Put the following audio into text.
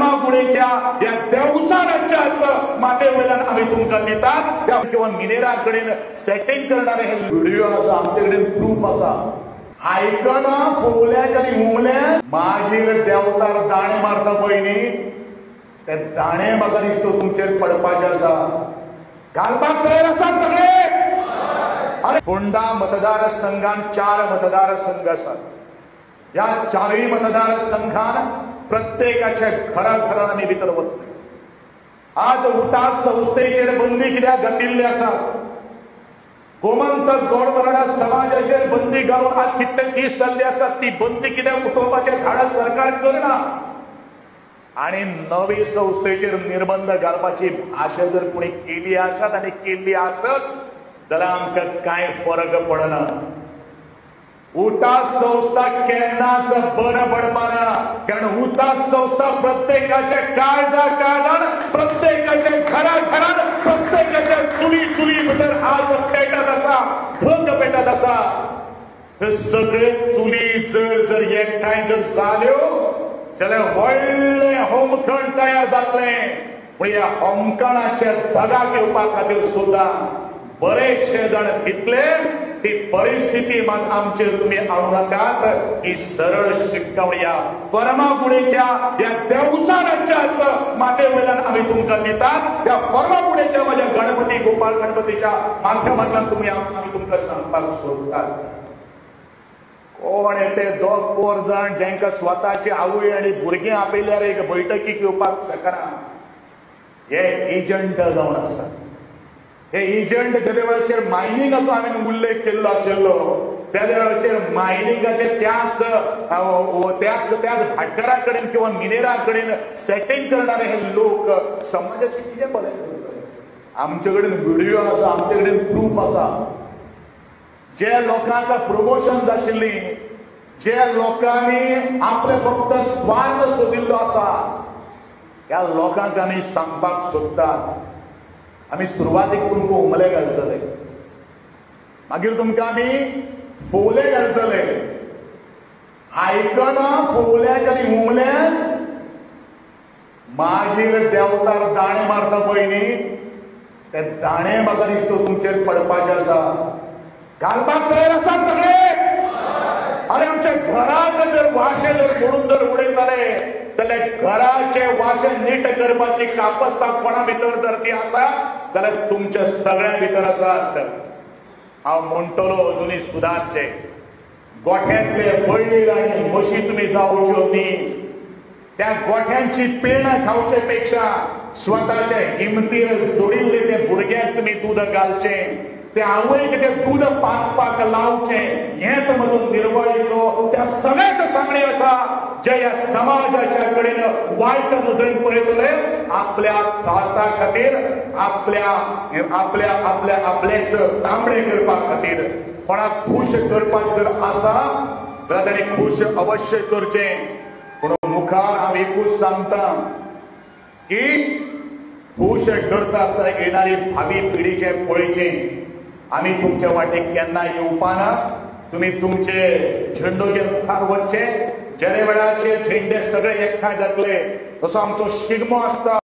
फर्मागुडेच्या या देवचा राज्याचं माते वेळान आम्ही तुमका दितात किंवा मिनेराकडे सेटिंग करणारे हे व्हिडिओ असा आमच्याकडे प्रूफ असा ऐकना फोवल्याक आणि मुमल्या मागीर देवचार दाणे मारता पयनी ते दाणे म्हाका दिसतो तुमचेर पडपाचे आसा घालपाक तयार आसा सगळे अरे फोंडा मतदारसंघान 4 मतदारसंघ आसात या 4 मतदारसंघान प्रत्येकाच्या घराघरान आमी भितर वतले आज उटा संस्थेचेर बंदी कित्याक घातिल्ली आसा गोमंतक गोडबराडा समाजाचेर बंदी घालून आज कित्येक दीस जाल्ले आसात ती बंदी कित्याक उठोवपाचें धाडस सरकार करना आणि नवी संस्थेचेर निर्बंध घालपाची आशा जर कोणी केली आसत आनी केल्ली आसत जाल्यार आमकां कांय फरक पडना उटा संस्था केन्नाच बंद पडपाना कारण उटा संस्था प्रत्येकाच्या काळजान प्रत्येकाच्या घराघरान प्रत्येकाच्या चुली भितर आज पेटत आसा धग पेटत आसा हे सगळे चुली जर एकठांय जर जाल्यो जाल्यार व्हडले होमखण तयार जातले पण ह्या होमखणाच्या धगाक येवपा खातीर सुद्धा बरेचशे जण भितले ती परिस्थिती मात आमचेर तुम्ही आणू नाकात ही सरळ शिटकावणी या फर्मागुडेच्या या देवचा राज्याचं माते वेळान आम्ही तुमका दितात या फर्मागुडेच्या माझ्या गणपती गोपाळ गणपतीच्या माध्यमातल्यान तुम्ही आम्ही तुमका सांगपाक सोदतात कोण येते 2-4 जण ज्यांका स्वताची आवय आणि भुरगीं आपयल्यार एक बैठकीक येवपाक शकना हे एजंट जावन आसात हे एजंट त्या वेळाचेर मायनिंगाचो हांवें उल्लेख केल्लो आशिल्लो त्या वेळाचेर मायनिंगाचे त्याच भाटकारा कडेन किंवा मिनेरा कडेन सेटिंग करणारे हे लोक समाजाचे कितें बरें आमचे कडेन व्हिडिओ आसा आमचे कडेन प्रूफ आसा जे लोकांक प्रमोशन आशिल्ली जे लोकांनी आपले फक्त स्वार्थ सोदिल्लो आसा त्या लोकांक आमी सांगपाक सोदतात आम्ही सुरवातीक तुमकां उमले घालतले मागीर तुमकां आमी फोवले घालतले आयकना फोवल्याक आनी उमल्याक मागीर देवचार दाणे मारता पयनी ते दाणे म्हाका दिसतो तुमचेर पडपाचे आसा घालपाक तयार आसा सगळे अरे आमच्या घराक जर वाशे जर सोडून जर उडयताले जाल्यार घराचे वाशे नीट करपाची कापस्तां कोणा भितर जर ती आसा जाल्यार तुमच्या सगळ्या भितर आसात हांव म्हणटलो अजुनी सुदारचे गोठ्यांतले बैल आनी म्हशी तुमी जावच्यो न्ही त्या गोठ्यांची पेणां खावचे पेक्षा स्वताच्या हिमतीर जोडिल्ले ते भुरग्यांक तुमी दूद घालचें ते आवयक ते दूद पाचपाक लावचें हेच म्हजो निर्वळीचो त्या सगळ्याक सांगणे आसा जे ह्या समाजाच्या कडेन वायट नदरेन पळयतले आपल्या स्वार्था खातीर आपलेच तांबडे करपा खातीर कोणाक खूश करपाक जर आसा जाल्यार ताणें खूश अवश्य करचें पूण मुखार हांव एकूच सांगता की खूश करता आसतना येणारी भावी पिढीचें पळयचें आम्ही तुमच्या वाटेक केन्ना येवपाना तुम्ही तुमचे झेंडो घेवन मुखार वचचे जे वेळाचे झेंडे सगळे एकठांय जातले तसो आमचो शिगमो आसता